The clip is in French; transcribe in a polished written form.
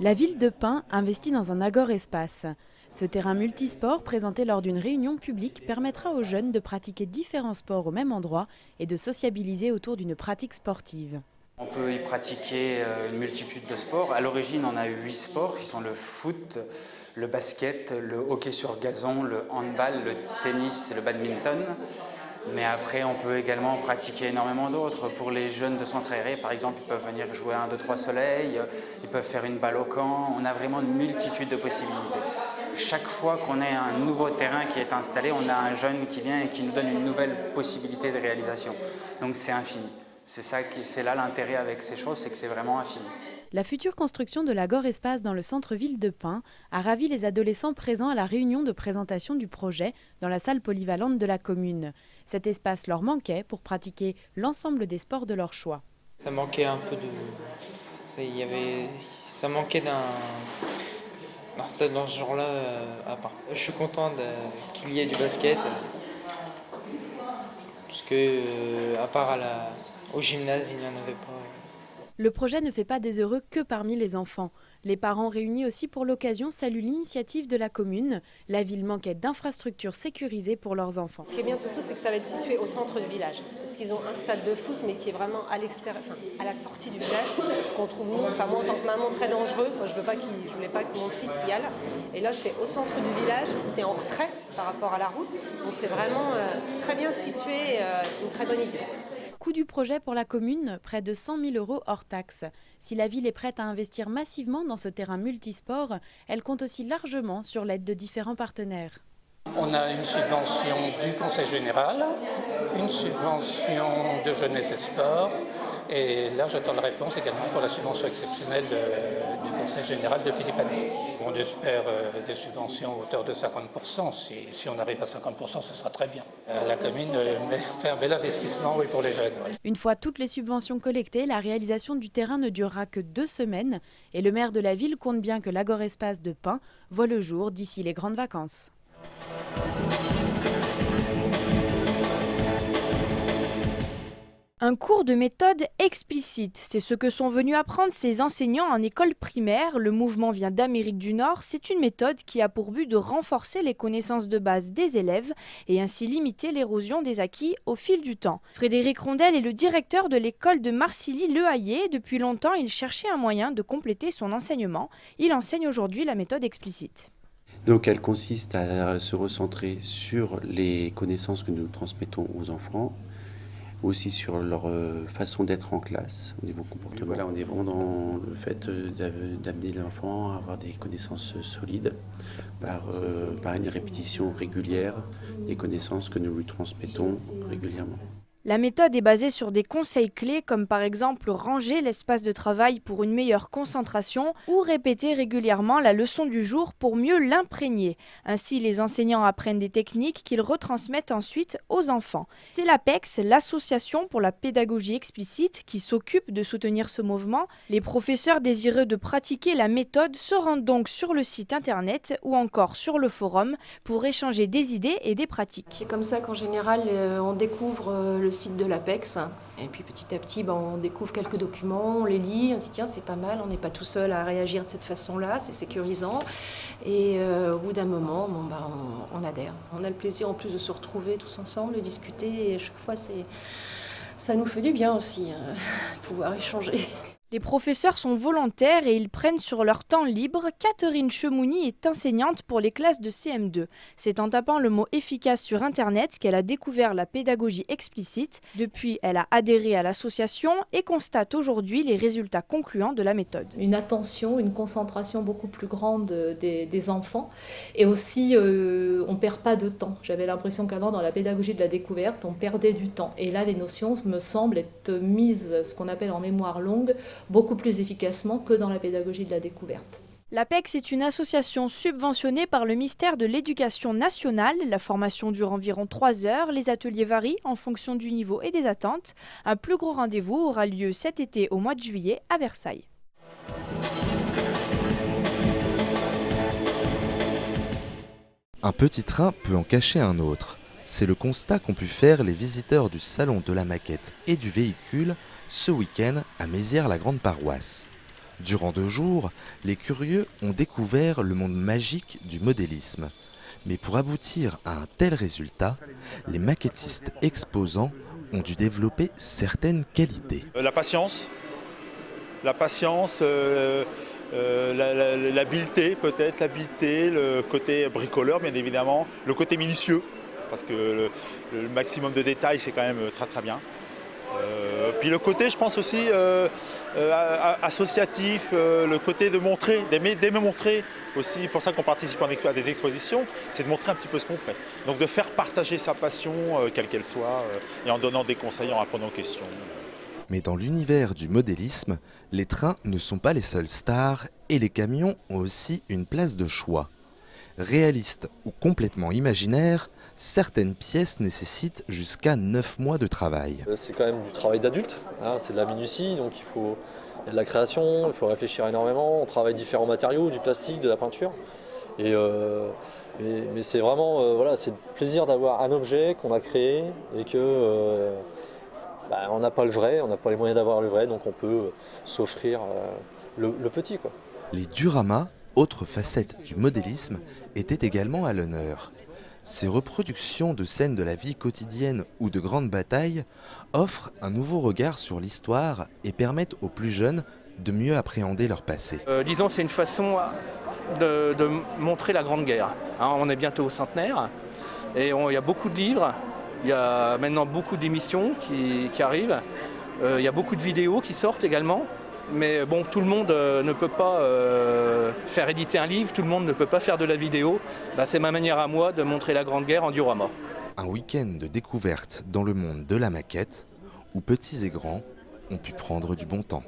La ville de Pin investit dans un agor-espace. Ce terrain multisport présenté lors d'une réunion publique permettra aux jeunes de pratiquer différents sports au même endroit et de sociabiliser autour d'une pratique sportive. On peut y pratiquer une multitude de sports. À l'origine, on a eu 8 sports qui sont le foot, le basket, le hockey sur gazon, le handball, le tennis et le badminton. Mais après, on peut également pratiquer énormément d'autres. Pour les jeunes de centre aéré, par exemple, ils peuvent venir jouer à 1, 2, 3 soleil, ils peuvent faire une balle au camp. On a vraiment une multitude de possibilités. Chaque fois qu'on a un nouveau terrain qui est installé, on a un jeune qui vient et qui nous donne une nouvelle possibilité de réalisation. Donc c'est infini. C'est là l'intérêt avec ces choses, c'est que c'est vraiment infini. La future construction de l'agor-espace dans le centre-ville de Pin a ravi les adolescents présents à la réunion de présentation du projet dans la salle polyvalente de la commune. Cet espace leur manquait pour pratiquer l'ensemble des sports de leur choix. Ça manquait un peu de... Ça manquait d'un stade dans ce genre-là à Pin. Je suis content qu'il y ait du basket, parce que à part au gymnase, il n'y en avait pas. Le projet ne fait pas des heureux que parmi les enfants. Les parents réunis aussi pour l'occasion saluent l'initiative de la commune. La ville manquait d'infrastructures sécurisées pour leurs enfants. Ce qui est bien surtout, c'est que ça va être situé au centre du village. Parce qu'ils ont un stade de foot, mais qui est vraiment à l'extérieur, à la sortie du village. Ce qu'on trouve, nous, moi en tant que maman, très dangereux. Moi, je voulais pas que mon fils y aille. Et là, c'est au centre du village, c'est en retrait par rapport à la route. Donc c'est vraiment très bien situé, une très bonne idée. Coût du projet pour la commune, près de 100 000 € hors taxes. Si la ville est prête à investir massivement dans ce terrain multisport, elle compte aussi largement sur l'aide de différents partenaires. On a une subvention du Conseil général, une subvention de jeunesse et sport, et là j'attends la réponse également pour la subvention exceptionnelle du Conseil général de Philippe Adnet. On espère des subventions à hauteur de 50%. Si on arrive à 50%, ce sera très bien. La commune fait un bel investissement pour les jeunes. Oui. Une fois toutes les subventions collectées, la réalisation du terrain ne durera que 2 semaines et le maire de la ville compte bien que l'agor-espace de Pin voit le jour d'ici les grandes vacances. Un cours de méthode explicite, c'est ce que sont venus apprendre ces enseignants en école primaire. Le mouvement vient d'Amérique du Nord. C'est une méthode qui a pour but de renforcer les connaissances de base des élèves et ainsi limiter l'érosion des acquis au fil du temps. Frédéric Rondel est le directeur de l'école de Marcilly-Le Hayet. Depuis longtemps, il cherchait un moyen de compléter son enseignement. Il enseigne aujourd'hui la méthode explicite. Donc elle consiste à se recentrer sur les connaissances que nous transmettons aux enfants, aussi sur leur façon d'être en classe, au niveau comportement. Voilà, on est vraiment dans le fait d'amener l'enfant à avoir des connaissances solides par une répétition régulière des connaissances que nous lui transmettons régulièrement. La méthode est basée sur des conseils clés comme par exemple ranger l'espace de travail pour une meilleure concentration ou répéter régulièrement la leçon du jour pour mieux l'imprégner. Ainsi, les enseignants apprennent des techniques qu'ils retransmettent ensuite aux enfants. C'est l'APEX, l'association pour la pédagogie explicite, qui s'occupe de soutenir ce mouvement. Les professeurs désireux de pratiquer la méthode se rendent donc sur le site internet ou encore sur le forum pour échanger des idées et des pratiques. C'est comme ça qu'en général on découvre le site de l'APEX et puis petit à petit on découvre quelques documents, on les lit, on se dit tiens c'est pas mal, on n'est pas tout seul à réagir de cette façon-là, c'est sécurisant et au bout d'un moment on adhère. On a le plaisir en plus de se retrouver tous ensemble, de discuter et à chaque fois ça nous fait du bien aussi de pouvoir échanger. Les professeurs sont volontaires et ils prennent sur leur temps libre. Catherine Chemouni est enseignante pour les classes de CM2. C'est en tapant le mot efficace sur Internet qu'elle a découvert la pédagogie explicite. Depuis, elle a adhéré à l'association et constate aujourd'hui les résultats concluants de la méthode. Une attention, une concentration beaucoup plus grande des enfants et aussi on ne perd pas de temps. J'avais l'impression qu'avant dans la pédagogie de la découverte, on perdait du temps. Et là, les notions me semblent être mises, ce qu'on appelle en mémoire longue, beaucoup plus efficacement que dans la pédagogie de la découverte. L'APEX est une association subventionnée par le ministère de l'Éducation nationale. La formation dure environ 3 heures. Les ateliers varient en fonction du niveau et des attentes. Un plus gros rendez-vous aura lieu cet été au mois de juillet à Versailles. Un petit train peut en cacher un autre. C'est le constat qu'ont pu faire les visiteurs du Salon de la maquette et du véhicule ce week-end à Mézières-la-Grande-Paroisse. Durant 2 jours, les curieux ont découvert le monde magique du modélisme. Mais pour aboutir à un tel résultat, les maquettistes exposants ont dû développer certaines qualités. La patience, l'habileté peut-être, le côté bricoleur bien évidemment, le côté minutieux, parce que le maximum de détails c'est quand même très très bien. Puis le côté, je pense aussi, associatif, le côté de montrer, d'aimer montrer aussi, pour ça qu'on participe à des expositions, c'est de montrer un petit peu ce qu'on fait. Donc de faire partager sa passion, quelle qu'elle soit, et en donnant des conseils, en répondant aux questions. Mais dans l'univers du modélisme, les trains ne sont pas les seules stars et les camions ont aussi une place de choix. Réalistes ou complètement imaginaires, certaines pièces nécessitent jusqu'à 9 mois de travail. C'est quand même du travail d'adulte, hein, c'est de la minutie, donc il y a de la création, il faut réfléchir énormément, on travaille différents matériaux, du plastique, de la peinture. Mais c'est vraiment voilà, c'est le plaisir d'avoir un objet qu'on a créé et que on n'a pas le vrai, on n'a pas les moyens d'avoir le vrai, donc on peut s'offrir le petit, quoi. Les dioramas, autre facette du modélisme, étaient également à l'honneur. Ces reproductions de scènes de la vie quotidienne ou de grandes batailles offrent un nouveau regard sur l'histoire et permettent aux plus jeunes de mieux appréhender leur passé. Disons, c'est une façon de montrer la Grande Guerre. Hein, on est bientôt au centenaire et il y a beaucoup de livres, il y a maintenant beaucoup d'émissions qui arrivent, il y a beaucoup de vidéos qui sortent également. Mais bon, tout le monde ne peut pas faire éditer un livre, tout le monde ne peut pas faire de la vidéo. C'est ma manière à moi de montrer la Grande Guerre en diorama. Un week-end de découverte dans le monde de la maquette, où petits et grands ont pu prendre du bon temps.